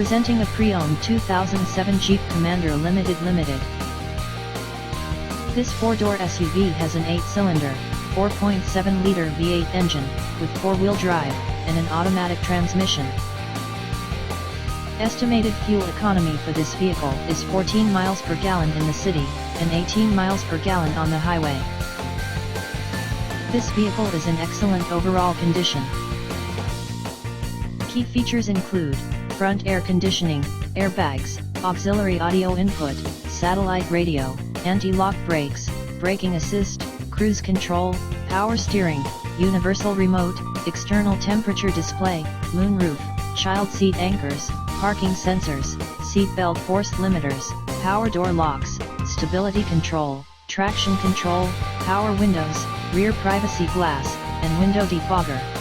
Presenting a pre-owned 2007 Jeep Commander Limited. This four-door SUV has an 8-cylinder, 4.7-liter V8 engine, with four-wheel drive, and an automatic transmission. Estimated fuel economy for this vehicle is 14 miles per gallon in the city, and 18 miles per gallon on the highway. This vehicle is in excellent overall condition. Key features include front air conditioning, airbags, auxiliary audio input, satellite radio, anti-lock brakes, braking assist, cruise control, power steering, universal remote, external temperature display, moonroof, child seat anchors, parking sensors, seat belt force limiters, power door locks, stability control, traction control, power windows, rear privacy glass, and window defogger.